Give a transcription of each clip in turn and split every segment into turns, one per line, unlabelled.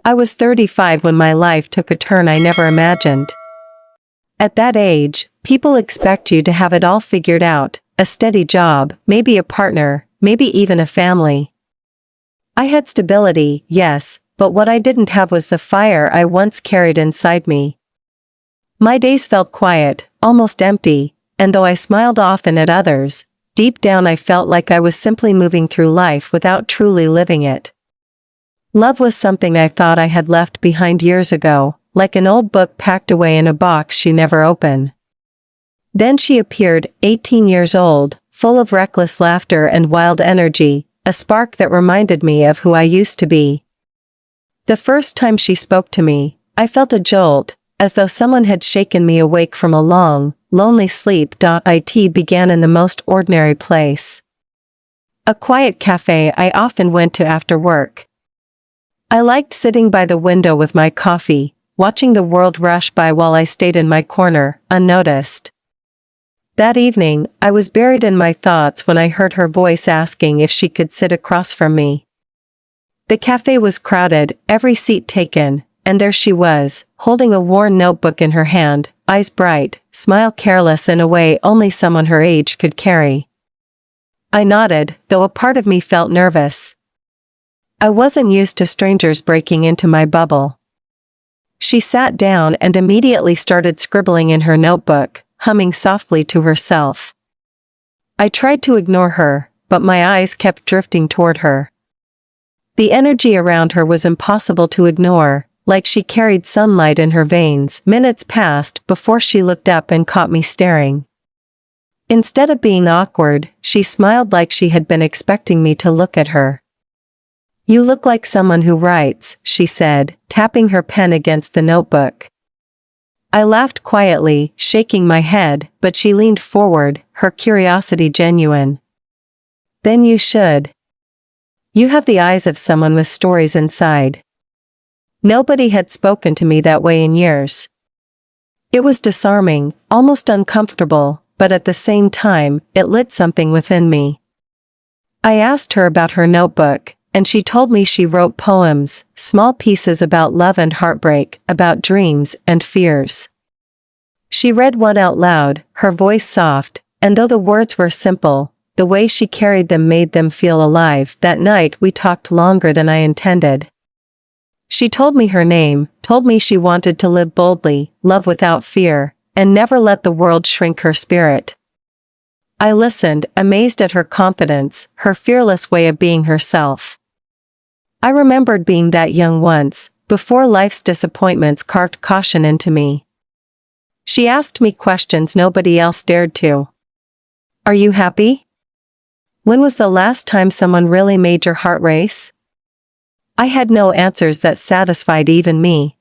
I was 35 when my life took a turn I never imagined. At that age, people expect you to have it all figured out, a steady job, maybe a partner, maybe even a family. I had stability, yes, but what I didn't have was the fire I once carried inside me. My days felt quiet, almost empty, and though I smiled often at others, deep down I felt like I was simply moving through life without truly living it. Love was something I thought I had left behind years ago, like an old book packed away in a box you never open. Then she appeared, 18 years old, full of reckless laughter and wild energy, a spark that reminded me of who I used to be. The first time she spoke to me, I felt a jolt, as though someone had shaken me awake from a long, lonely sleep. It began in the most ordinary place. A quiet cafe I often went to after work. I liked sitting by the window with my coffee, watching the world rush by while I stayed in my corner, unnoticed. That evening, I was buried in my thoughts when I heard her voice asking if she could sit across from me. The cafe was crowded, every seat taken, and there she was, holding a worn notebook in her hand, eyes bright, smile careless in a way only someone her age could carry. I nodded, though a part of me felt nervous. I wasn't used to strangers breaking into my bubble. She sat down and immediately started scribbling in her notebook, humming softly to herself. I tried to ignore her, but my eyes kept drifting toward her. The energy around her was impossible to ignore, like she carried sunlight in her veins. Minutes passed before she looked up and caught me staring. Instead of being awkward, she smiled like she had been expecting me to look at her. "You look like someone who writes," she said, tapping her pen against the notebook. I laughed quietly, shaking my head, but she leaned forward, her curiosity genuine. "Then you should. You have the eyes of someone with stories inside." Nobody had spoken to me that way in years. It was disarming, almost uncomfortable, but at the same time, it lit something within me. I asked her about her notebook, and she told me she wrote poems, small pieces about love and heartbreak, about dreams and fears. She read one out loud, her voice soft, and though the words were simple, the way she carried them made them feel alive. That night we talked longer than I intended. She told me her name, told me she wanted to live boldly, love without fear, and never let the world shrink her spirit. I listened, amazed at her confidence, her fearless way of being herself. I remembered being that young once, before life's disappointments carved caution into me. She asked me questions nobody else dared to. "Are you happy? When was the last time someone really made your heart race?" I had no answers that satisfied even me.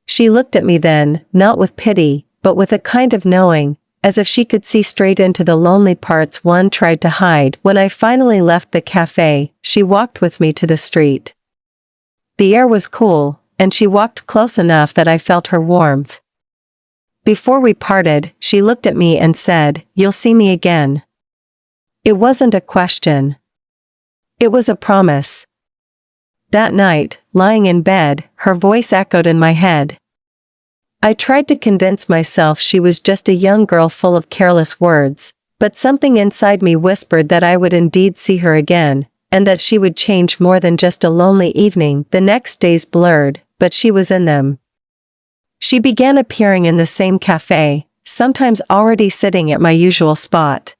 She looked at me then, not with pity, but with a kind of knowing, as if she could see straight into the lonely parts one tried to hide. When I finally left the cafe, she walked with me to the street. The air was cool, and she walked close enough that I felt her warmth. Before we parted, she looked at me and said, "You'll see me again." It wasn't a question. It was a promise. That night, lying in bed, her voice echoed in my head. I tried to convince myself she was just a young girl full of careless words, but something inside me whispered that I would indeed see her again, and that she would change more than just a lonely evening. The next days blurred, but she was in them. She began appearing in the same cafe, sometimes already sitting at my usual spot.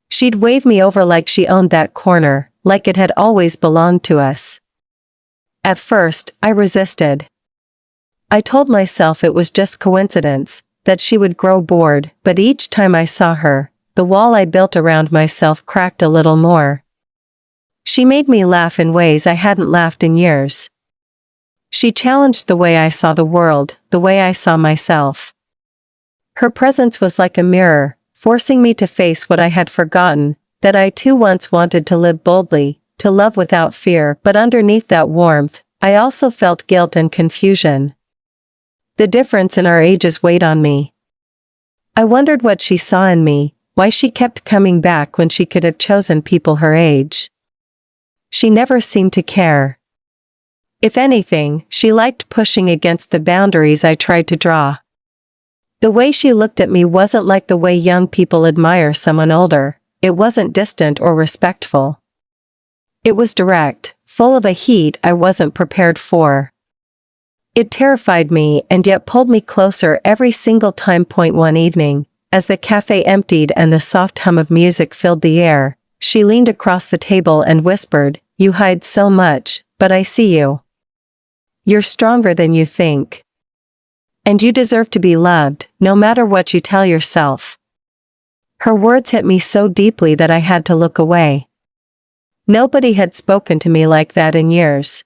She'd wave me over like she owned that corner, like it had always belonged to us. At first, I resisted. I told myself it was just coincidence, that she would grow bored, but each time I saw her, the wall I built around myself cracked a little more. She made me laugh in ways I hadn't laughed in years. She challenged the way I saw the world, the way I saw myself. Her presence was like a mirror, forcing me to face what I had forgotten, that I too once wanted to live boldly, to love without fear. But underneath that warmth, I also felt guilt and confusion. The difference in our ages weighed on me. I wondered what she saw in me, why she kept coming back when she could have chosen people her age. She never seemed to care. If anything, she liked pushing against the boundaries I tried to draw. The way she looked at me wasn't like the way young people admire someone older. It wasn't distant or respectful. It was direct, full of a heat I wasn't prepared for. It terrified me and yet pulled me closer every single time. One evening, as the cafe emptied and the soft hum of music filled the air, she leaned across the table and whispered, "You hide so much, but I see you. You're stronger than you think. And you deserve to be loved, no matter what you tell yourself." Her words hit me so deeply that I had to look away. Nobody had spoken to me like that in years.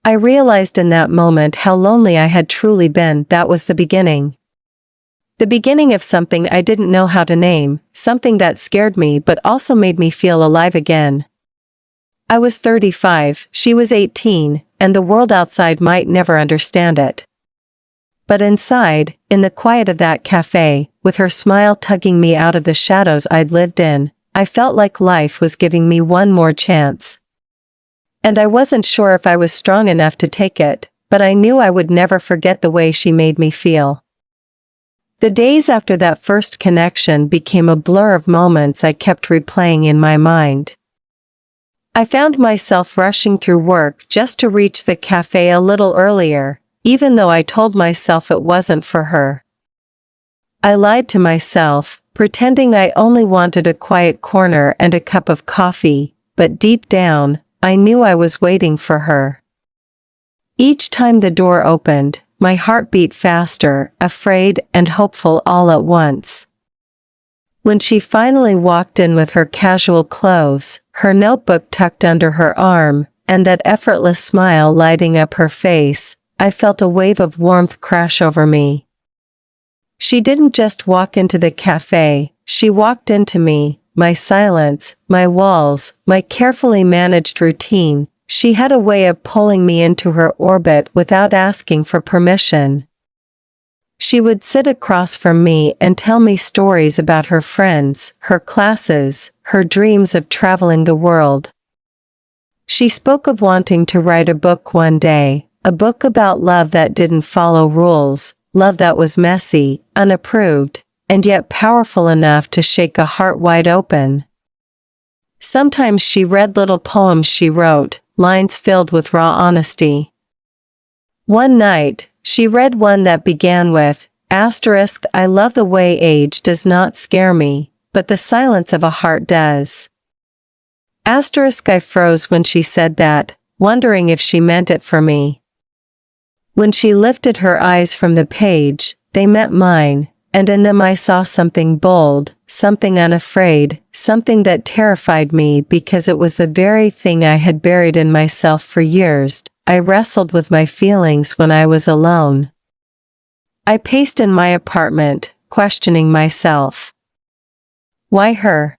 I realized in that moment how lonely I had truly been. That was the beginning. The beginning of something I didn't know how to name, something that scared me but also made me feel alive again. I was 35, she was 18, and the world outside might never understand it. But inside, in the quiet of that cafe, with her smile tugging me out of the shadows I'd lived in, I felt like life was giving me one more chance. And I wasn't sure if I was strong enough to take it, but I knew I would never forget the way she made me feel. The days after that first connection became a blur of moments I kept replaying in my mind. I found myself rushing through work just to reach the cafe a little earlier, even though I told myself it wasn't for her. I lied to myself, pretending I only wanted a quiet corner and a cup of coffee, but deep down, I knew I was waiting for her. Each time the door opened, my heart beat faster, afraid and hopeful all at once. When she finally walked in with her casual clothes, her notebook tucked under her arm, and that effortless smile lighting up her face, I felt a wave of warmth crash over me. She didn't just walk into the cafe, she walked into me, my silence, my walls, my carefully managed routine. She had a way of pulling me into her orbit without asking for permission. She would sit across from me and tell me stories about her friends, her classes, her dreams of traveling the world. She spoke of wanting to write a book one day, a book about love that didn't follow rules, love that was messy, unapproved, and yet powerful enough to shake a heart wide open. Sometimes she read little poems she wrote, lines filled with raw honesty. One night, she read one that began with, "I love the way age does not scare me, but the silence of a heart does." I froze when she said that, wondering if she meant it for me. When she lifted her eyes from the page, they met mine, and in them I saw something bold, something unafraid, something that terrified me because it was the very thing I had buried in myself for years. I wrestled with my feelings when I was alone. I paced in my apartment, questioning myself. Why her?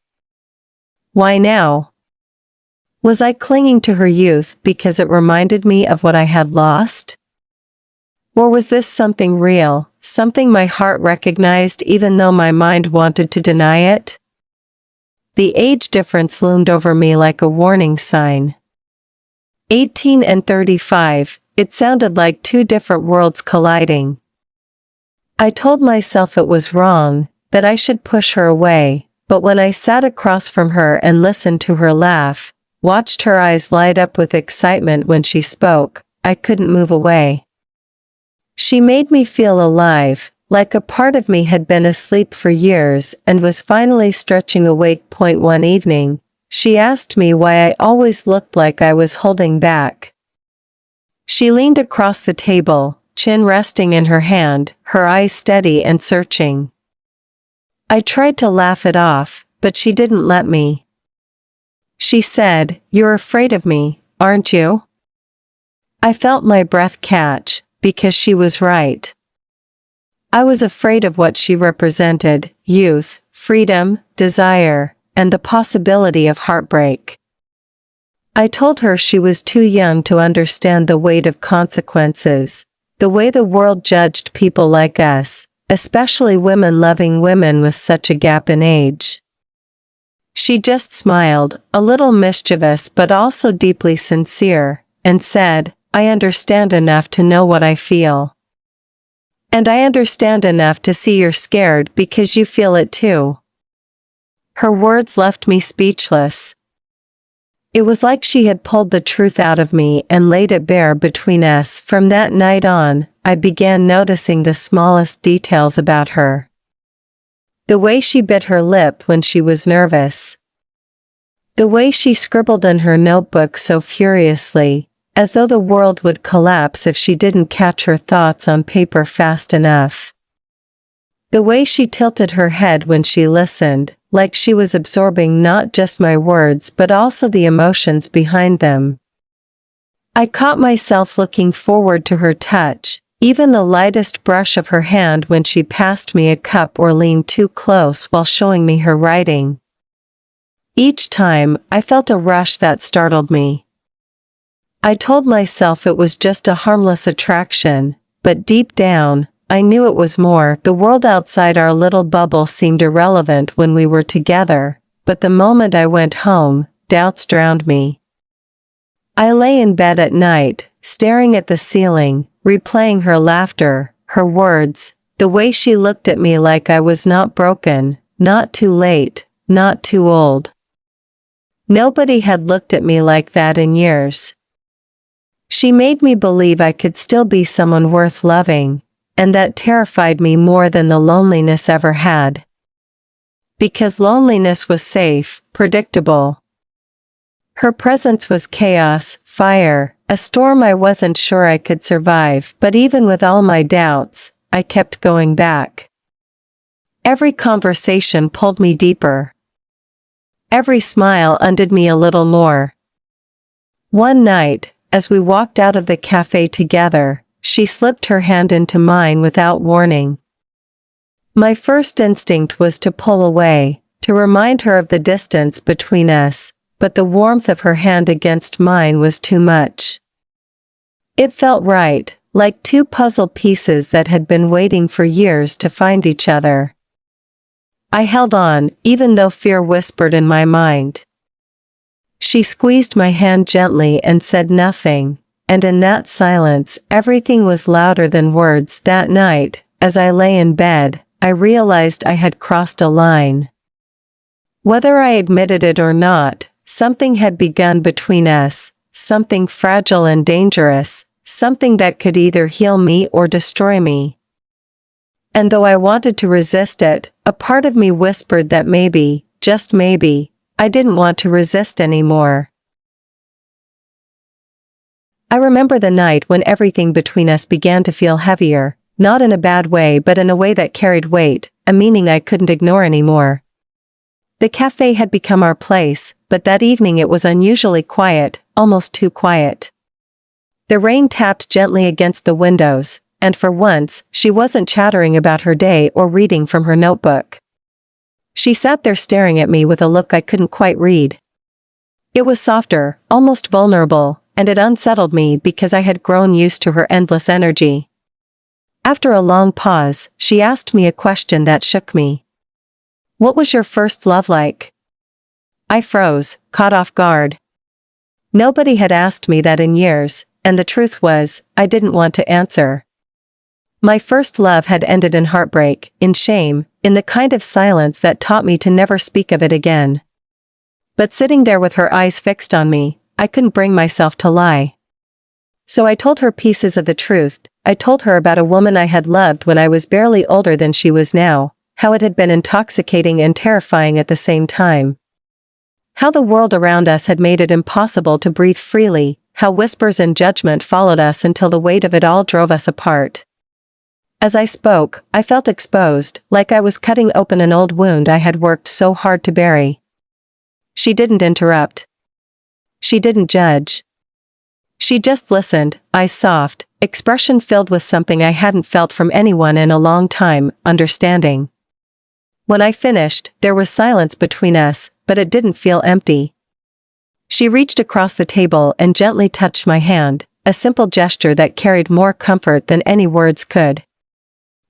Why now? Was I clinging to her youth because it reminded me of what I had lost? Or was this something real, something my heart recognized even though my mind wanted to deny it? The age difference loomed over me like a warning sign. 18 and 35, it sounded like two different worlds colliding. I told myself it was wrong, that I should push her away, but when I sat across from her and listened to her laugh, watched her eyes light up with excitement when she spoke, I couldn't move away. She made me feel alive, like a part of me had been asleep for years and was finally stretching awake. One evening, she asked me why I always looked like I was holding back. She leaned across the table, chin resting in her hand, her eyes steady and searching. I tried to laugh it off, but she didn't let me. She said, "You're afraid of me, aren't you?" I felt my breath catch, because she was right. I was afraid of what she represented: youth, freedom, desire, and the possibility of heartbreak. I told her she was too young to understand the weight of consequences, the way the world judged people like us, especially women loving women with such a gap in age. She just smiled, a little mischievous but also deeply sincere, and said, I understand enough to know what I feel. And I understand enough to see you're scared because you feel it too." Her words left me speechless. It was like she had pulled the truth out of me and laid it bare between us. From that night on, I began noticing the smallest details about her. The way she bit her lip when she was nervous. The way she scribbled in her notebook so furiously, as though the world would collapse if she didn't catch her thoughts on paper fast enough. The way she tilted her head when she listened, like she was absorbing not just my words but also the emotions behind them. I caught myself looking forward to her touch, even the lightest brush of her hand when she passed me a cup or leaned too close while showing me her writing. Each time, I felt a rush that startled me. I told myself it was just a harmless attraction, but deep down, I knew it was more. The world outside our little bubble seemed irrelevant when we were together, but the moment I went home, doubts drowned me. I lay in bed at night, staring at the ceiling, replaying her laughter, her words, the way she looked at me like I was not broken, not too late, not too old. Nobody had looked at me like that in years. She made me believe I could still be someone worth loving, and that terrified me more than the loneliness ever had. Because loneliness was safe, predictable. Her presence was chaos, fire, a storm I wasn't sure I could survive, but even with all my doubts, I kept going back. Every conversation pulled me deeper. Every smile undid me a little more. One night, as we walked out of the cafe together, she slipped her hand into mine without warning. My first instinct was to pull away, to remind her of the distance between us, but the warmth of her hand against mine was too much. It felt right, like two puzzle pieces that had been waiting for years to find each other. I held on, even though fear whispered in my mind. She squeezed my hand gently and said nothing, and in that silence, everything was louder than words. That night, as I lay in bed, I realized I had crossed a line. Whether I admitted it or not, something had begun between us, something fragile and dangerous, something that could either heal me or destroy me. And though I wanted to resist it, a part of me whispered that maybe, just maybe, I didn't want to resist anymore. I remember the night when everything between us began to feel heavier, not in a bad way but in a way that carried weight, a meaning I couldn't ignore anymore. The cafe had become our place, but that evening it was unusually quiet, almost too quiet. The rain tapped gently against the windows, and for once, she wasn't chattering about her day or reading from her notebook. She sat there staring at me with a look I couldn't quite read. It was softer, almost vulnerable, and it unsettled me because I had grown used to her endless energy. After a long pause, she asked me a question that shook me. "What was your first love like?" I froze, caught off guard. Nobody had asked me that in years, and the truth was, I didn't want to answer. My first love had ended in heartbreak, in shame, in the kind of silence that taught me to never speak of it again. But sitting there with her eyes fixed on me, I couldn't bring myself to lie. So I told her pieces of the truth. I told her about a woman I had loved when I was barely older than she was now, how it had been intoxicating and terrifying at the same time. How the world around us had made it impossible to breathe freely, how whispers and judgment followed us until the weight of it all drove us apart. As I spoke, I felt exposed, like I was cutting open an old wound I had worked so hard to bury. She didn't interrupt. She didn't judge. She just listened, eyes soft, expression filled with something I hadn't felt from anyone in a long time, understanding. When I finished, there was silence between us, but it didn't feel empty. She reached across the table and gently touched my hand, a simple gesture that carried more comfort than any words could.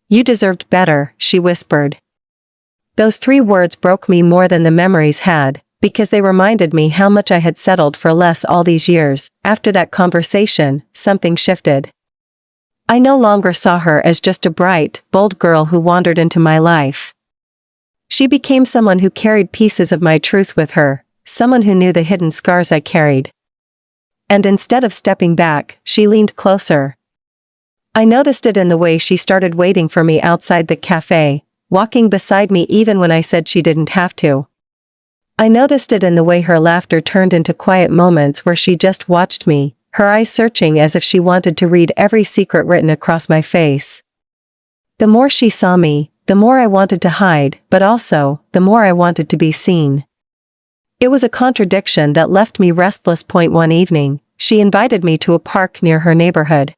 "You deserved better," she whispered. Those 3 words broke me more than the memories had, because they reminded me how much I had settled for less all these years. After that conversation, something shifted. I no longer saw her as just a bright, bold girl who wandered into my life. She became someone who carried pieces of my truth with her, someone who knew the hidden scars I carried. And instead of stepping back, she leaned closer. I noticed it in the way she started waiting for me outside the cafe, walking beside me even when I said she didn't have to. I noticed it in the way her laughter turned into quiet moments where she just watched me, her eyes searching as if she wanted to read every secret written across my face. The more she saw me, the more I wanted to hide, but also, the more I wanted to be seen. It was a contradiction that left me restless. One evening, she invited me to a park near her neighborhood.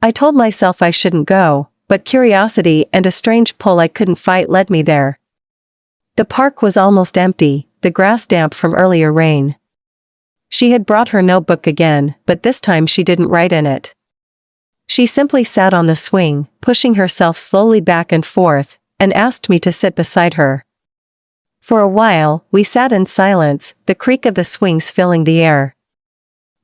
I told myself I shouldn't go, but curiosity and a strange pull I couldn't fight led me there. The park was almost empty, the grass damp from earlier rain. She had brought her notebook again, but this time she didn't write in it. She simply sat on the swing, pushing herself slowly back and forth, and asked me to sit beside her. For a while, we sat in silence, the creak of the swings filling the air.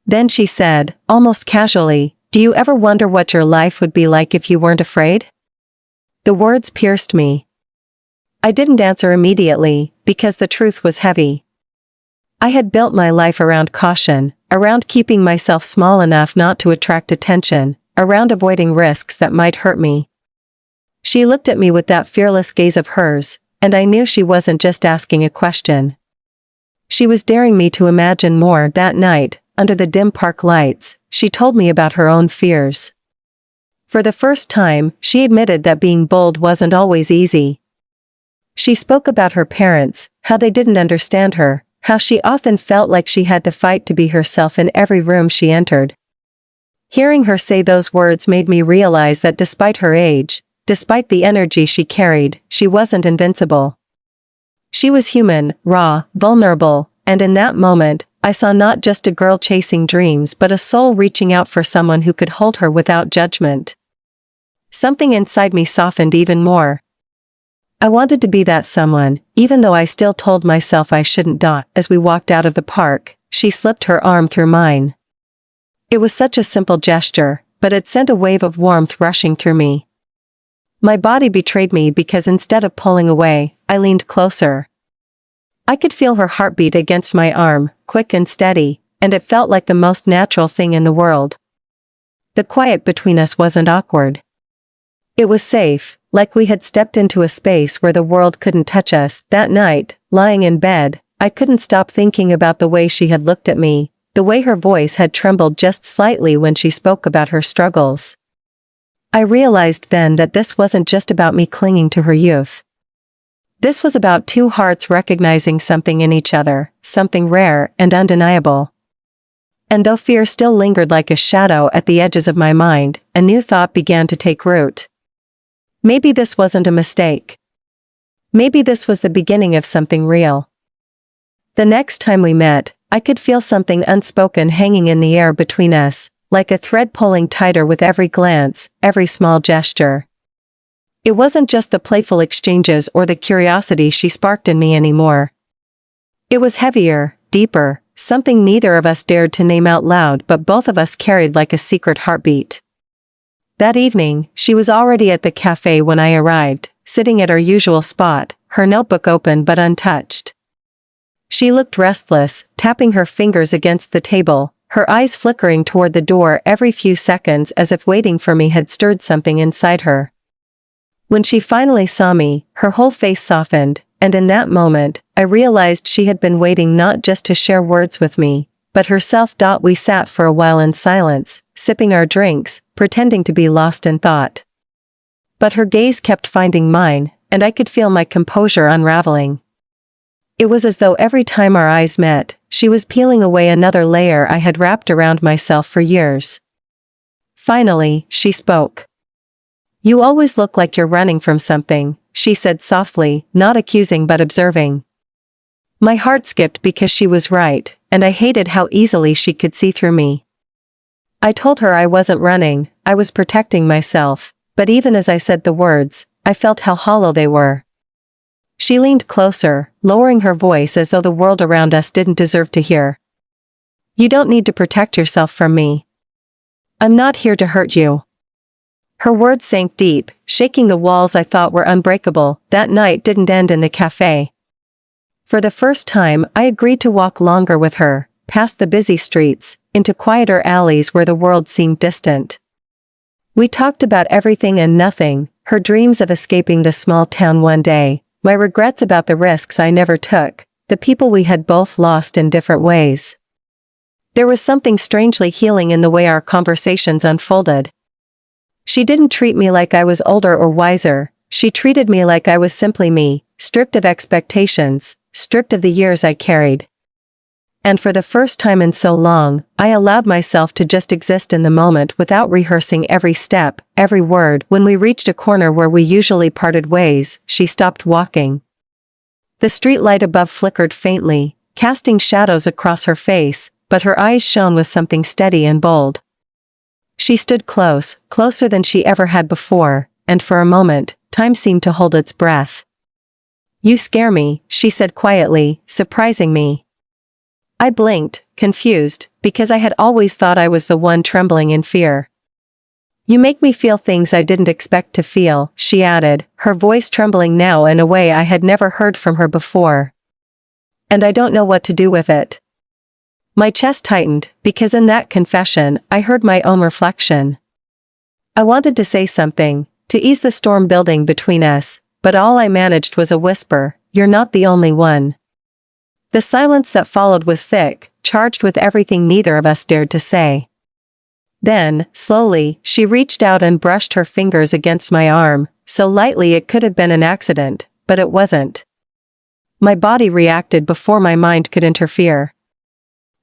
Then she said, almost casually, "Do you ever wonder what your life would be like if you weren't afraid?" The words pierced me. I didn't answer immediately, because the truth was heavy. I had built my life around caution, around keeping myself small enough not to attract attention, around avoiding risks that might hurt me. She looked at me with that fearless gaze of hers, and I knew she wasn't just asking a question. She was daring me to imagine more. That night, under the dim park lights, she told me about her own fears. For the first time, she admitted that being bold wasn't always easy. She spoke about her parents, how they didn't understand her, how she often felt like she had to fight to be herself in every room she entered. Hearing her say those words made me realize that despite her age, despite the energy she carried, she wasn't invincible. She was human, raw, vulnerable, and in that moment, I saw not just a girl chasing dreams but a soul reaching out for someone who could hold her without judgment. Something inside me softened even more. I wanted to be that someone, even though I still told myself I shouldn't. As we walked out of the park, she slipped her arm through mine. It was such a simple gesture, but it sent a wave of warmth rushing through me. My body betrayed me because instead of pulling away, I leaned closer. I could feel her heartbeat against my arm, quick and steady, and it felt like the most natural thing in the world. The quiet between us wasn't awkward. It was safe, like we had stepped into a space where the world couldn't touch us. That night, lying in bed, I couldn't stop thinking about the way she had looked at me, the way her voice had trembled just slightly when she spoke about her struggles. I realized then that this wasn't just about me clinging to her youth. This was about two hearts recognizing something in each other, something rare and undeniable. And though fear still lingered like a shadow at the edges of my mind, a new thought began to take root. Maybe this wasn't a mistake. Maybe this was the beginning of something real. The next time we met, I could feel something unspoken hanging in the air between us, like a thread pulling tighter with every glance, every small gesture. It wasn't just the playful exchanges or the curiosity she sparked in me anymore. It was heavier, deeper, something neither of us dared to name out loud but both of us carried like a secret heartbeat. That evening, she was already at the cafe when I arrived, sitting at her usual spot, her notebook open but untouched. She looked restless, tapping her fingers against the table, her eyes flickering toward the door every few seconds as if waiting for me had stirred something inside her. When she finally saw me, her whole face softened, and in that moment, I realized she had been waiting not just to share words with me, but herself. We sat for a while in silence, sipping our drinks, pretending to be lost in thought. But her gaze kept finding mine, and I could feel my composure unraveling. It was as though every time our eyes met, she was peeling away another layer I had wrapped around myself for years. Finally, she spoke. "You always look like you're running from something," she said softly, not accusing but observing. My heart skipped because she was right, and I hated how easily she could see through me. I told her I wasn't running, I was protecting myself, but even as I said the words, I felt how hollow they were. She leaned closer, lowering her voice as though the world around us didn't deserve to hear. You don't need to protect yourself from me. I'm not here to hurt you. Her words sank deep, shaking the walls I thought were unbreakable. That night didn't end in the cafe. For the first time, I agreed to walk longer with her, past the busy streets, into quieter alleys where the world seemed distant. We talked about everything and nothing, her dreams of escaping the small town one day, my regrets about the risks I never took, the people we had both lost in different ways. There was something strangely healing in the way our conversations unfolded. She didn't treat me like I was older or wiser, she treated me like I was simply me, stripped of expectations, stripped of the years I carried. And for the first time in so long, I allowed myself to just exist in the moment without rehearsing every step, every word. When we reached a corner where we usually parted ways, she stopped walking. The street light above flickered faintly, casting shadows across her face, but her eyes shone with something steady and bold. She stood close, closer than she ever had before, and for a moment, time seemed to hold its breath. You scare me, she said quietly, surprising me. I blinked, confused, because I had always thought I was the one trembling in fear. You make me feel things I didn't expect to feel, she added, her voice trembling now in a way I had never heard from her before. And I don't know what to do with it. My chest tightened, because in that confession, I heard my own reflection. I wanted to say something, to ease the storm building between us, but all I managed was a whisper, you're not the only one. The silence that followed was thick, charged with everything neither of us dared to say. Then, slowly, she reached out and brushed her fingers against my arm, so lightly it could have been an accident, but it wasn't. My body reacted before my mind could interfere.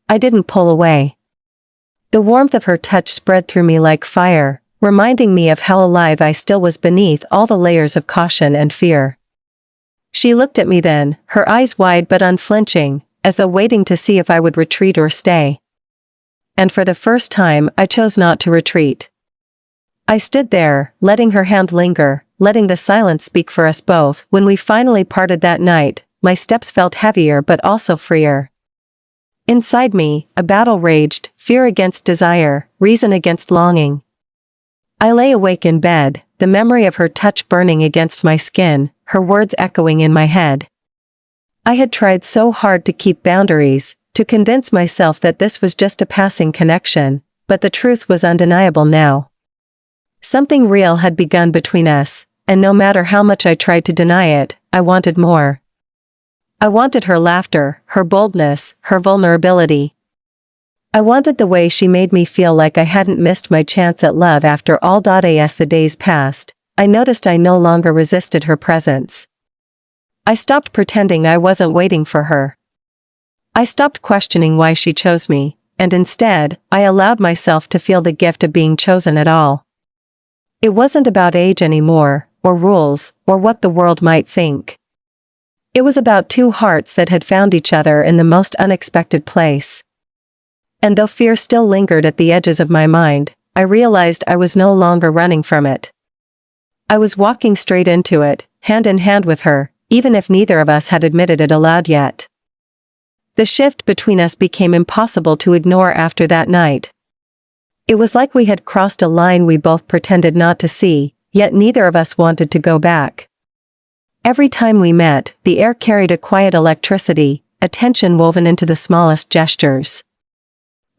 I didn't pull away. The warmth of her touch spread through me like fire, reminding me of how alive I still was beneath all the layers of caution and fear. She looked at me then, her eyes wide but unflinching, as though waiting to see if I would retreat or stay. And for the first time, I chose not to retreat. I stood there, letting her hand linger, letting the silence speak for us both. When we finally parted that night, my steps felt heavier but also freer. Inside me, a battle raged, fear against desire, reason against longing. I lay awake in bed, the memory of her touch burning against my skin, her words echoing in my head. I had tried so hard to keep boundaries, to convince myself that this was just a passing connection, but the truth was undeniable now. Something real had begun between us, and no matter how much I tried to deny it, I wanted more. I wanted her laughter, her boldness, her vulnerability. I wanted the way she made me feel like I hadn't missed my chance at love after all. As the days passed, I noticed I no longer resisted her presence. I stopped pretending I wasn't waiting for her. I stopped questioning why she chose me, and instead, I allowed myself to feel the gift of being chosen at all. It wasn't about age anymore, or rules, or what the world might think. It was about two hearts that had found each other in the most unexpected place. And though fear still lingered at the edges of my mind, I realized I was no longer running from it. I was walking straight into it, hand in hand with her, even if neither of us had admitted it aloud yet. The shift between us became impossible to ignore after that night. It was like we had crossed a line we both pretended not to see, yet neither of us wanted to go back. Every time we met, the air carried a quiet electricity, a tension woven into the smallest gestures.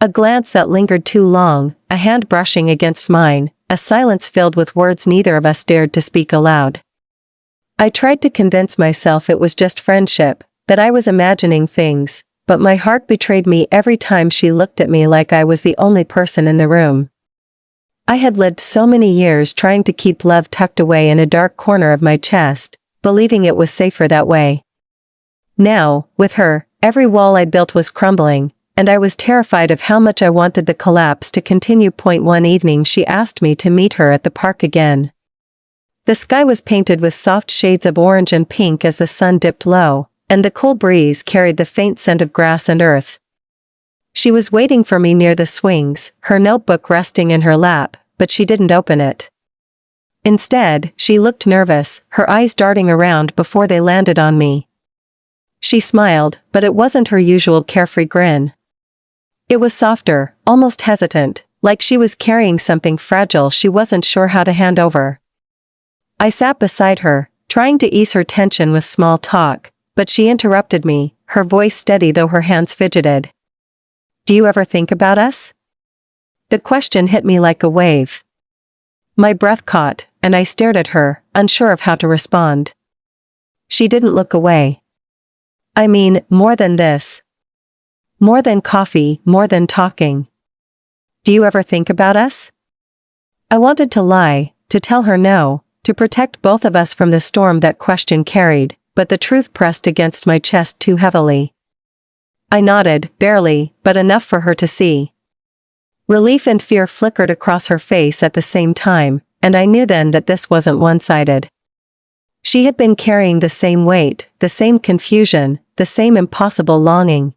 A glance that lingered too long, a hand brushing against mine, a silence filled with words neither of us dared to speak aloud. I tried to convince myself it was just friendship, that I was imagining things, but my heart betrayed me every time she looked at me like I was the only person in the room. I had lived so many years trying to keep love tucked away in a dark corner of my chest, believing it was safer that way. Now, with her, every wall I'd built was crumbling, and I was terrified of how much I wanted the collapse to continue. One evening she asked me to meet her at the park again. The sky was painted with soft shades of orange and pink as the sun dipped low, and the cool breeze carried the faint scent of grass and earth. She was waiting for me near the swings, her notebook resting in her lap, but she didn't open it. Instead, she looked nervous, her eyes darting around before they landed on me. She smiled, but it wasn't her usual carefree grin. It was softer, almost hesitant, like she was carrying something fragile she wasn't sure how to hand over. I sat beside her, trying to ease her tension with small talk, but she interrupted me, her voice steady though her hands fidgeted. "Do you ever think about us?" The question hit me like a wave. My breath caught, and I stared at her, unsure of how to respond. She didn't look away. "I mean, more than this. More than coffee, more than talking. Do you ever think about us?" I wanted to lie, to tell her no, to protect both of us from the storm that question carried, but the truth pressed against my chest too heavily. I nodded, barely, but enough for her to see. Relief and fear flickered across her face at the same time, and I knew then that this wasn't one-sided. She had been carrying the same weight, the same confusion, the same impossible longing.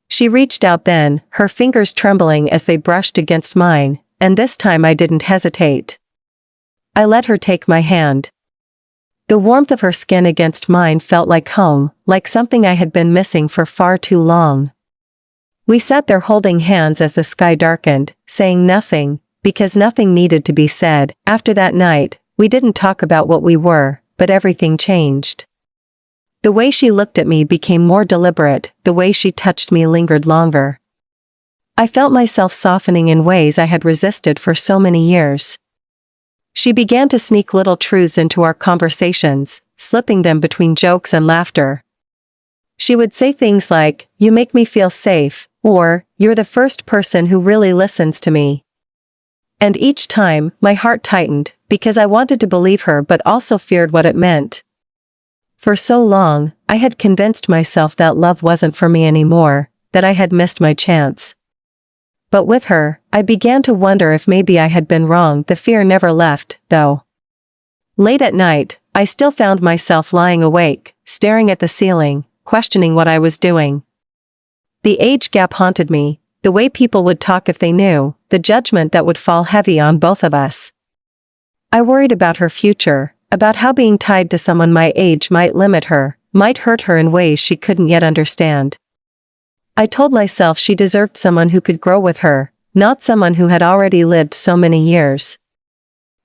She reached out then, her fingers trembling as they brushed against mine, and this time I didn't hesitate. I let her take my hand. The warmth of her skin against mine felt like home, like something I had been missing for far too long. We sat there holding hands as the sky darkened, saying nothing, because nothing needed to be said. After that night, we didn't talk about what we were, but everything changed. The way she looked at me became more deliberate, the way she touched me lingered longer. I felt myself softening in ways I had resisted for so many years. She began to sneak little truths into our conversations, slipping them between jokes and laughter. She would say things like, "You make me feel safe," or, "You're the first person who really listens to me." And each time, my heart tightened, because I wanted to believe her but also feared what it meant. For so long, I had convinced myself that love wasn't for me anymore, that I had missed my chance. But with her, I began to wonder if maybe I had been wrong. The fear never left, though. Late at night, I still found myself lying awake, staring at the ceiling, questioning what I was doing. The age gap haunted me, the way people would talk if they knew, the judgment that would fall heavy on both of us. I worried about her future, about how being tied to someone my age might limit her, might hurt her in ways she couldn't yet understand. I told myself she deserved someone who could grow with her, not someone who had already lived so many years.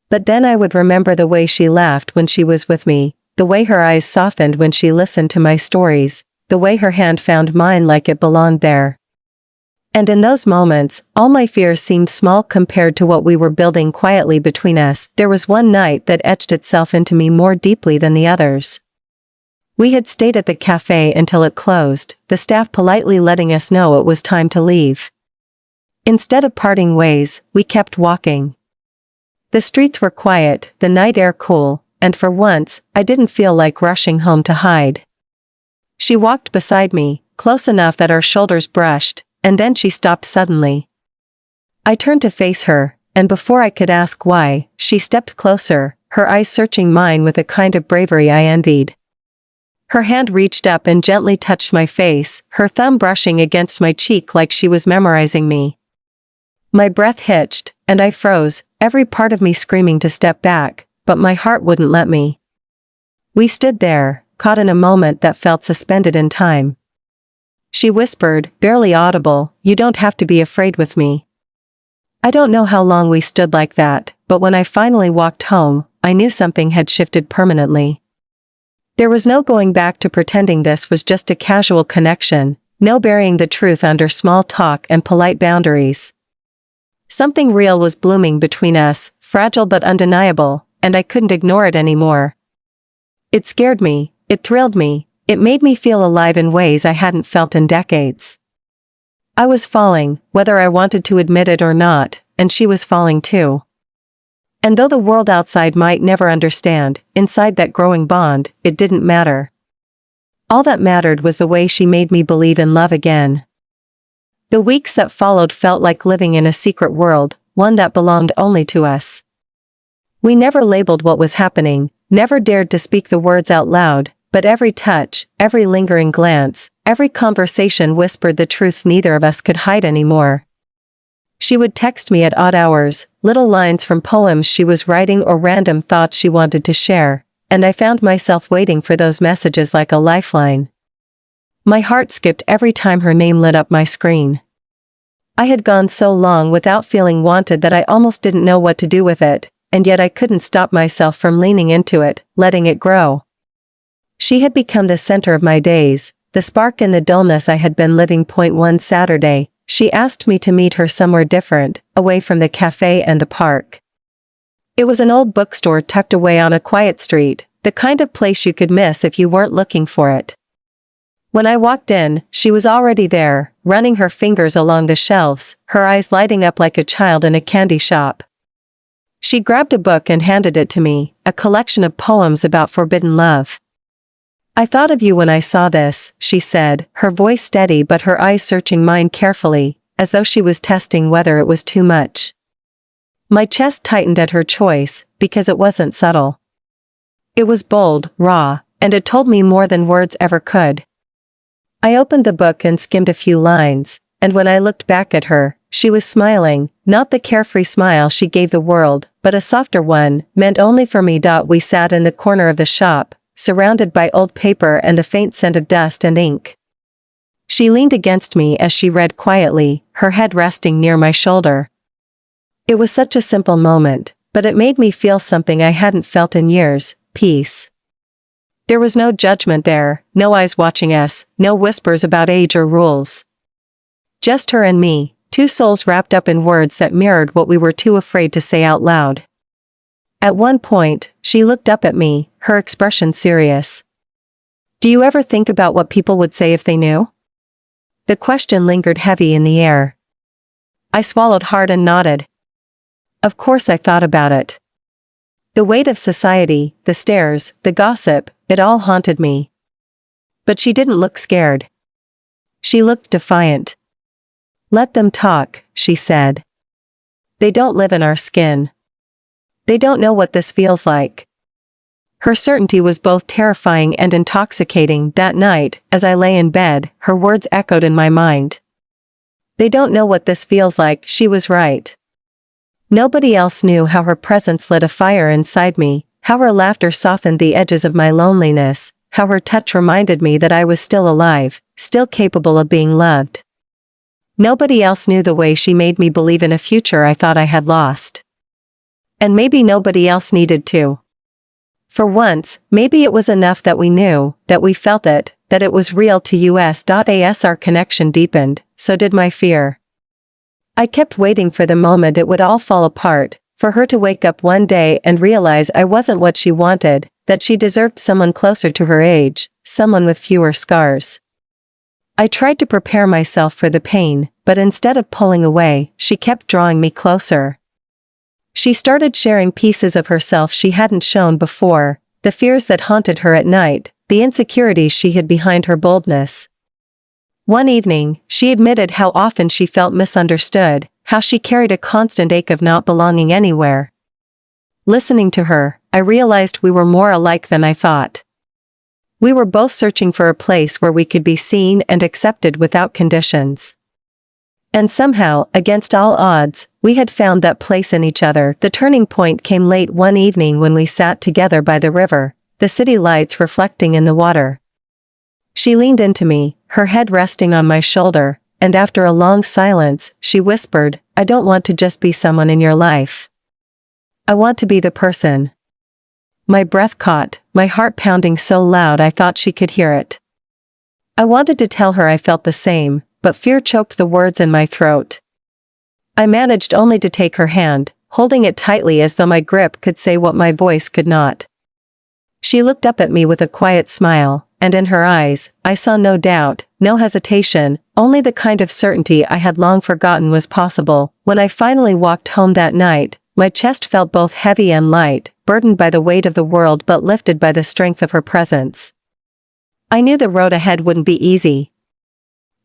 But then I would remember the way she laughed when she was with me, the way her eyes softened when she listened to my stories, the way her hand found mine like it belonged there. And in those moments, all my fears seemed small compared to what we were building quietly between us. There was one night that etched itself into me more deeply than the others. We had stayed at the cafe until it closed, the staff politely letting us know it was time to leave. Instead of parting ways, we kept walking. The streets were quiet, the night air cool, and for once, I didn't feel like rushing home to hide. She walked beside me, close enough that our shoulders brushed, and then she stopped suddenly. I turned to face her, and before I could ask why, she stepped closer, her eyes searching mine with a kind of bravery I envied. Her hand reached up and gently touched my face, her thumb brushing against my cheek like she was memorizing me. My breath hitched, and I froze, every part of me screaming to step back, but my heart wouldn't let me. We stood there, caught in a moment that felt suspended in time. She whispered, barely audible, "You don't have to be afraid with me." I don't know how long we stood like that, but when I finally walked home, I knew something had shifted permanently. There was no going back to pretending this was just a casual connection, no burying the truth under small talk and polite boundaries. Something real was blooming between us, fragile but undeniable, and I couldn't ignore it anymore. It scared me, it thrilled me, it made me feel alive in ways I hadn't felt in decades. I was falling, whether I wanted to admit it or not, and she was falling too. And though the world outside might never understand, inside that growing bond, it didn't matter. All that mattered was the way she made me believe in love again. The weeks that followed felt like living in a secret world, one that belonged only to us. We never labeled what was happening, never dared to speak the words out loud, but every touch, every lingering glance, every conversation whispered the truth neither of us could hide anymore. She would text me at odd hours, little lines from poems she was writing or random thoughts she wanted to share, and I found myself waiting for those messages like a lifeline. My heart skipped every time her name lit up my screen. I had gone so long without feeling wanted that I almost didn't know what to do with it, and yet I couldn't stop myself from leaning into it, letting it grow. She had become the center of my days, the spark in the dullness I had been living. One Saturday, she asked me to meet her somewhere different, away from the cafe and the park. It was an old bookstore tucked away on a quiet street, the kind of place you could miss if you weren't looking for it. When I walked in, she was already there, running her fingers along the shelves, her eyes lighting up like a child in a candy shop. She grabbed a book and handed it to me, a collection of poems about forbidden love. "I thought of you when I saw this," she said, her voice steady but her eyes searching mine carefully, as though she was testing whether it was too much. My chest tightened at her choice, because it wasn't subtle. It was bold, raw, and it told me more than words ever could. I opened the book and skimmed a few lines, and when I looked back at her, she was smiling, not the carefree smile she gave the world, but a softer one, meant only for me. We sat in the corner of the shop, surrounded by old paper and the faint scent of dust and ink. She leaned against me as she read quietly, her head resting near my shoulder. It was such a simple moment, but it made me feel something I hadn't felt in years: peace. There was no judgment there, no eyes watching us, no whispers about age or rules. Just her and me, two souls wrapped up in words that mirrored what we were too afraid to say out loud. At one point, she looked up at me, her expression serious. "Do you ever think about what people would say if they knew?" The question lingered heavy in the air. I swallowed hard and nodded. Of course I thought about it. The weight of society, the stares, the gossip, it all haunted me. But she didn't look scared. She looked defiant. "Let them talk," she said. "They don't live in our skin. They don't know what this feels like." Her certainty was both terrifying and intoxicating. That night, as I lay in bed, her words echoed in my mind. They don't know what this feels like. She was right. Nobody else knew how her presence lit a fire inside me, how her laughter softened the edges of my loneliness, how her touch reminded me that I was still alive, still capable of being loved. Nobody else knew the way she made me believe in a future I thought I had lost. And maybe nobody else needed to. For once, maybe it was enough that we knew, that we felt it, that it was real. To us. Our connection deepened, so did my fear. I kept waiting for the moment it would all fall apart, for her to wake up one day and realize I wasn't what she wanted, that she deserved someone closer to her age, someone with fewer scars. I tried to prepare myself for the pain, but instead of pulling away, she kept drawing me closer. She started sharing pieces of herself she hadn't shown before, the fears that haunted her at night, the insecurities she hid behind her boldness. One evening, she admitted how often she felt misunderstood, how she carried a constant ache of not belonging anywhere. Listening to her, I realized we were more alike than I thought. We were both searching for a place where we could be seen and accepted without conditions. And somehow, against all odds, we had found that place in each other. The turning point came late one evening when we sat together by the river, the city lights reflecting in the water. She leaned into me, her head resting on my shoulder, and after a long silence, she whispered, "I don't want to just be someone in your life. I want to be the person." My breath caught, my heart pounding so loud I thought she could hear it. I wanted to tell her I felt the same, but fear choked the words in my throat. I managed only to take her hand, holding it tightly as though my grip could say what my voice could not. She looked up at me with a quiet smile, and in her eyes, I saw no doubt, no hesitation, only the kind of certainty I had long forgotten was possible. When I finally walked home that night, my chest felt both heavy and light, burdened by the weight of the world but lifted by the strength of her presence. I knew the road ahead wouldn't be easy.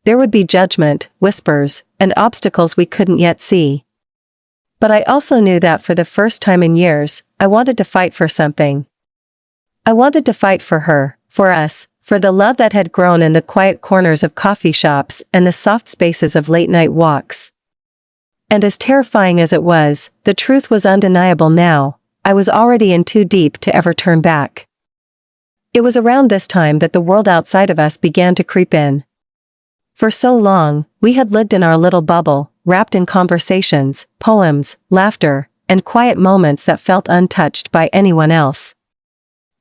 There would be judgment, whispers, and obstacles we couldn't yet see. But I also knew that for the first time in years, I wanted to fight for something. I wanted to fight for her, for us, for the love that had grown in the quiet corners of coffee shops and the soft spaces of late-night walks. And as terrifying as it was, the truth was undeniable now. I was already in too deep to ever turn back. It was around this time that the world outside of us began to creep in. For so long, we had lived in our little bubble, wrapped in conversations, poems, laughter, and quiet moments that felt untouched by anyone else.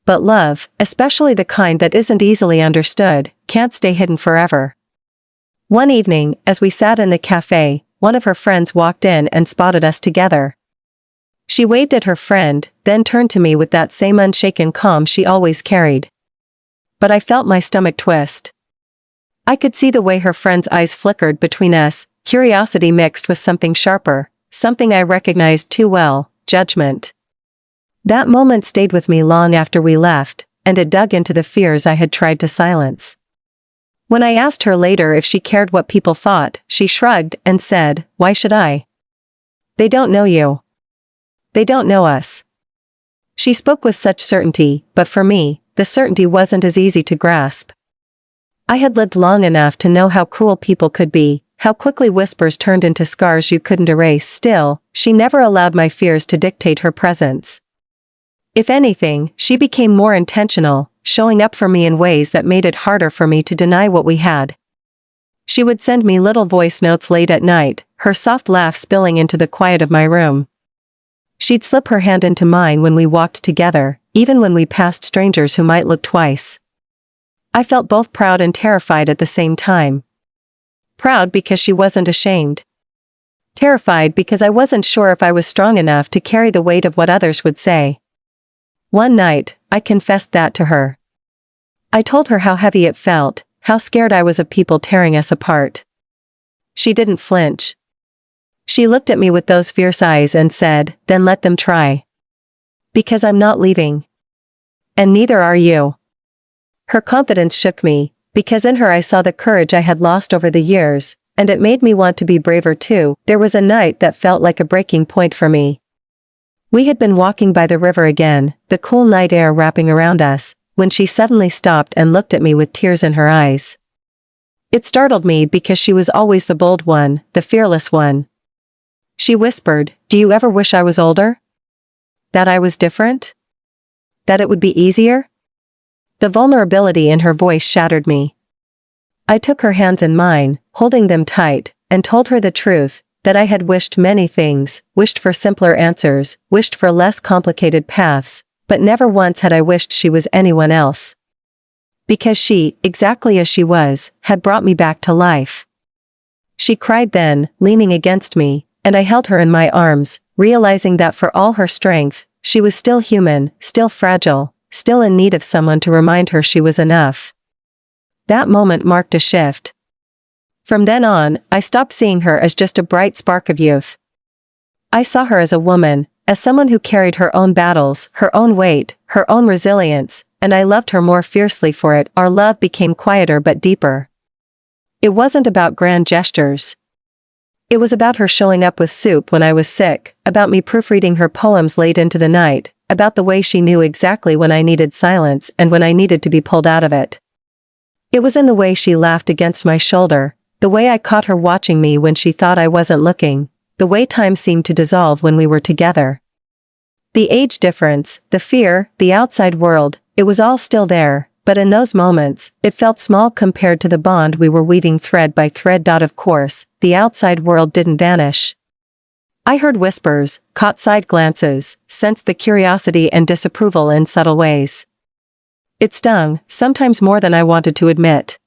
But love, especially the kind that isn't easily understood, can't stay hidden forever. One evening, as we sat in the cafe, one of her friends walked in and spotted us together. She waved at her friend, then turned to me with that same unshaken calm she always carried. But I felt my stomach twist. I could see the way her friend's eyes flickered between us, curiosity mixed with something sharper, something I recognized too well, judgment. That moment stayed with me long after we left, and it dug into the fears I had tried to silence. When I asked her later if she cared what people thought, she shrugged and said, "Why should I? They don't know you. They don't know us." She spoke with such certainty, but for me, the certainty wasn't as easy to grasp. I had lived long enough to know how cruel people could be, how quickly whispers turned into scars you couldn't erase. Still, she never allowed my fears to dictate her presence. If anything, she became more intentional, showing up for me in ways that made it harder for me to deny what we had. She would send me little voice notes late at night, her soft laugh spilling into the quiet of my room. She'd slip her hand into mine when we walked together, even when we passed strangers who might look twice. I felt both proud and terrified at the same time. Proud because she wasn't ashamed. Terrified because I wasn't sure if I was strong enough to carry the weight of what others would say. One night, I confessed that to her. I told her how heavy it felt, how scared I was of people tearing us apart. She didn't flinch. She looked at me with those fierce eyes and said, "Then let them try. Because I'm not leaving. And neither are you." Her confidence shook me, because in her I saw the courage I had lost over the years, and it made me want to be braver too. There was a night that felt like a breaking point for me. We had been walking by the river again, the cool night air wrapping around us, when she suddenly stopped and looked at me with tears in her eyes. It startled me because she was always the bold one, the fearless one. She whispered, "Do you ever wish I was older? That I was different? That it would be easier?" The vulnerability in her voice shattered me. I took her hands in mine, holding them tight, and told her the truth, that I had wished many things, wished for simpler answers, wished for less complicated paths, but never once had I wished she was anyone else. Because she, exactly as she was, had brought me back to life. She cried then, leaning against me, and I held her in my arms, realizing that for all her strength, she was still human, still fragile, still in need of someone to remind her she was enough. That moment marked a shift. From then on, I stopped seeing her as just a bright spark of youth. I saw her as a woman, as someone who carried her own battles, her own weight, her own resilience, and I loved her more fiercely for it. Our love became quieter but deeper. It wasn't about grand gestures. It was about her showing up with soup when I was sick, about me proofreading her poems late into the night, about the way she knew exactly when I needed silence and when I needed to be pulled out of it. It was in the way she laughed against my shoulder, the way I caught her watching me when she thought I wasn't looking, the way time seemed to dissolve when we were together. The age difference, the fear, the outside world, it was all still there, but in those moments, it felt small compared to the bond we were weaving thread by thread. Of course, the outside world didn't vanish. I heard whispers, caught side glances, sensed the curiosity and disapproval in subtle ways. It stung, sometimes more than I wanted to admit.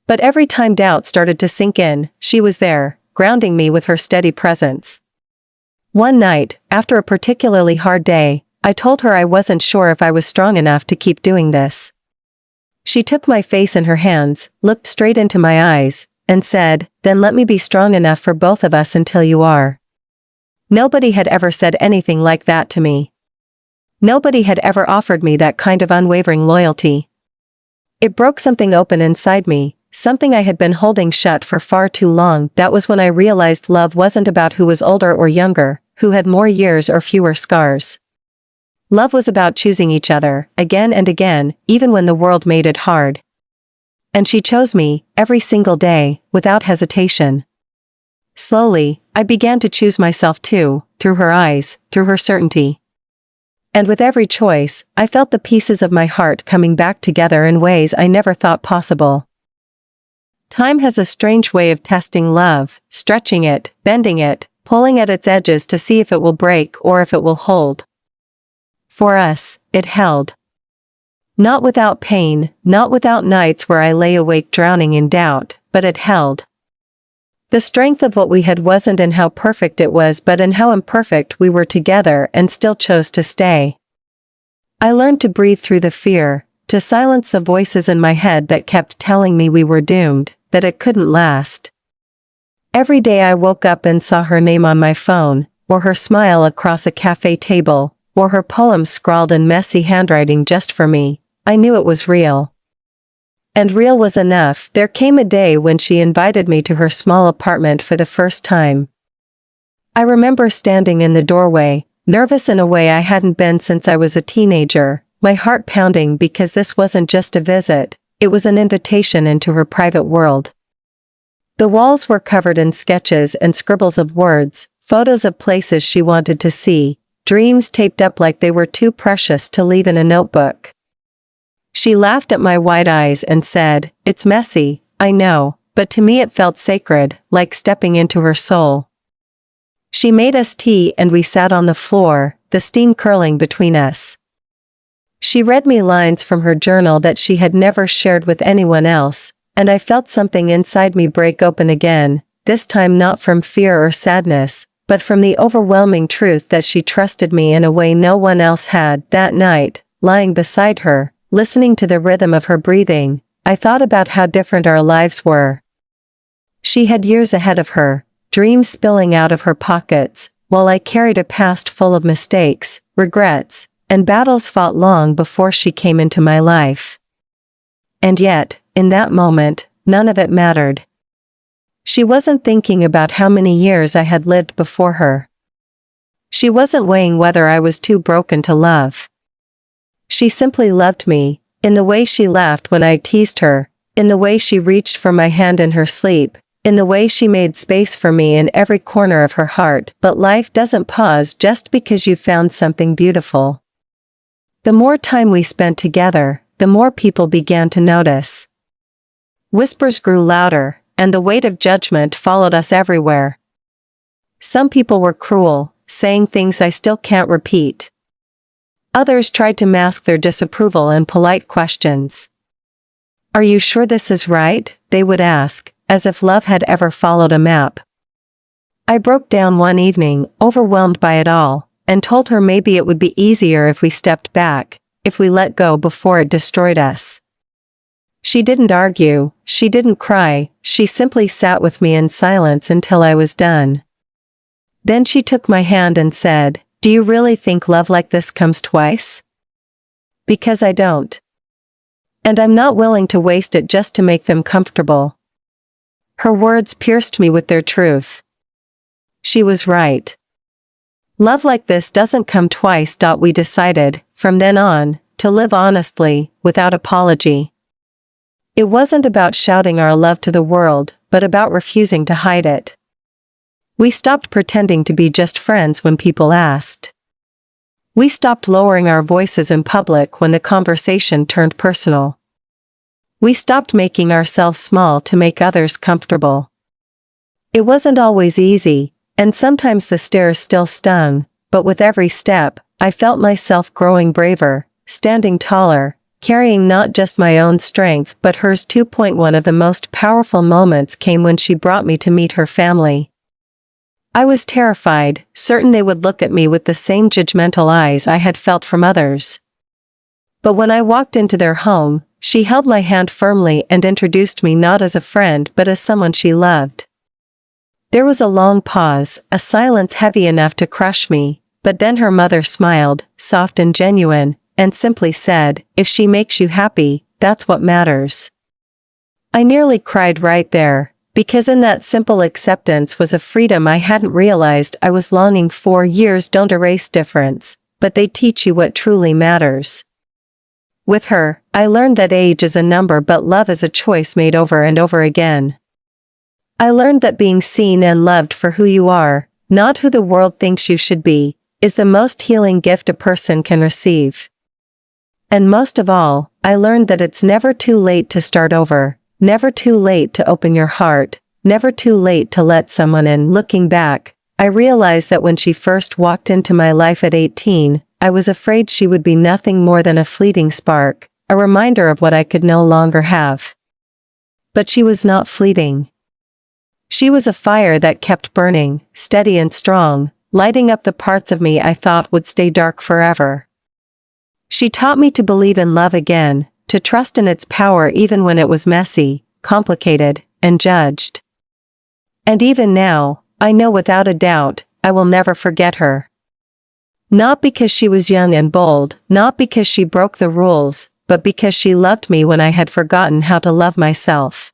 But every time doubt started to sink in, she was there, grounding me with her steady presence. One night, after a particularly hard day, I told her I wasn't sure if I was strong enough to keep doing this. She took my face in her hands, looked straight into my eyes, and said, "Then let me be strong enough for both of us until you are." Nobody had ever said anything like that to me. Nobody had ever offered me that kind of unwavering loyalty. It broke something open inside me, something I had been holding shut for far too long. That was when I realized love wasn't about who was older or younger, who had more years or fewer scars. Love was about choosing each other, again and again, even when the world made it hard. And she chose me, every single day, without hesitation. Slowly, I began to choose myself too, through her eyes, through her certainty. And with every choice, I felt the pieces of my heart coming back together in ways I never thought possible. Time has a strange way of testing love, stretching it, bending it, pulling at its edges to see if it will break or if it will hold. For us, it held. Not without pain, not without nights where I lay awake drowning in doubt, but it held. The strength of what we had wasn't in how perfect it was but in how imperfect we were together and still chose to stay. I learned to breathe through the fear, to silence the voices in my head that kept telling me we were doomed, that it couldn't last. Every day I woke up and saw her name on my phone, or her smile across a cafe table, or her poems scrawled in messy handwriting just for me. I knew it was real. And real was enough. There came a day when she invited me to her small apartment for the first time. I remember standing in the doorway, nervous in a way I hadn't been since I was a teenager, my heart pounding because this wasn't just a visit, it was an invitation into her private world. The walls were covered in sketches and scribbles of words, photos of places she wanted to see, dreams taped up like they were too precious to leave in a notebook. She laughed at my wide eyes and said, "It's messy, I know, but to me it felt sacred, like stepping into her soul." She made us tea and we sat on the floor, the steam curling between us. She read me lines from her journal that she had never shared with anyone else, and I felt something inside me break open again, this time not from fear or sadness, but from the overwhelming truth that she trusted me in a way no one else had. That night, lying beside her, listening to the rhythm of her breathing, I thought about how different our lives were. She had years ahead of her, dreams spilling out of her pockets, while I carried a past full of mistakes, regrets, and battles fought long before she came into my life. And yet, in that moment, none of it mattered. She wasn't thinking about how many years I had lived before her. She wasn't weighing whether I was too broken to love. She simply loved me, in the way she laughed when I teased her, in the way she reached for my hand in her sleep, in the way she made space for me in every corner of her heart. But life doesn't pause just because you found something beautiful. The more time we spent together, the more people began to notice. Whispers grew louder, and the weight of judgment followed us everywhere. Some people were cruel, saying things I still can't repeat. Others tried to mask their disapproval in polite questions. "Are you sure this is right?" they would ask, as if love had ever followed a map. I broke down one evening, overwhelmed by it all, and told her maybe it would be easier if we stepped back, if we let go before it destroyed us. She didn't argue, she didn't cry, she simply sat with me in silence until I was done. Then she took my hand and said, "Do you really think love like this comes twice?" Because I don't. And I'm not willing to waste it just to make them comfortable. Her words pierced me with their truth. She was right. Love like this doesn't come twice. We decided, from then on, to live honestly, without apology. It wasn't about shouting our love to the world, but about refusing to hide it. We stopped pretending to be just friends when people asked. We stopped lowering our voices in public when the conversation turned personal. We stopped making ourselves small to make others comfortable. It wasn't always easy, and sometimes the stares still stung, but with every step, I felt myself growing braver, standing taller, carrying not just my own strength but hers too. One of the most powerful moments came when she brought me to meet her family. I was terrified, certain they would look at me with the same judgmental eyes I had felt from others. But when I walked into their home, she held my hand firmly and introduced me not as a friend but as someone she loved. There was a long pause, a silence heavy enough to crush me, but then her mother smiled, soft and genuine, and simply said, "If she makes you happy, that's what matters." I nearly cried right there, because in that simple acceptance was a freedom I hadn't realized I was longing for. Years don't erase difference, but they teach you what truly matters. With her, I learned that age is a number but love is a choice made over and over again. I learned that being seen and loved for who you are, not who the world thinks you should be, is the most healing gift a person can receive. And most of all, I learned that it's never too late to start over, never too late to open your heart, never too late to let someone in. Looking back, I realized that when she first walked into my life at 18, I was afraid she would be nothing more than a fleeting spark, a reminder of what I could no longer have. But she was not fleeting. She was a fire that kept burning, steady and strong, lighting up the parts of me I thought would stay dark forever. She taught me to believe in love again, to trust in its power even when it was messy, complicated, and judged. And even now, I know without a doubt, I will never forget her. Not because she was young and bold, not because she broke the rules, but because she loved me when I had forgotten how to love myself.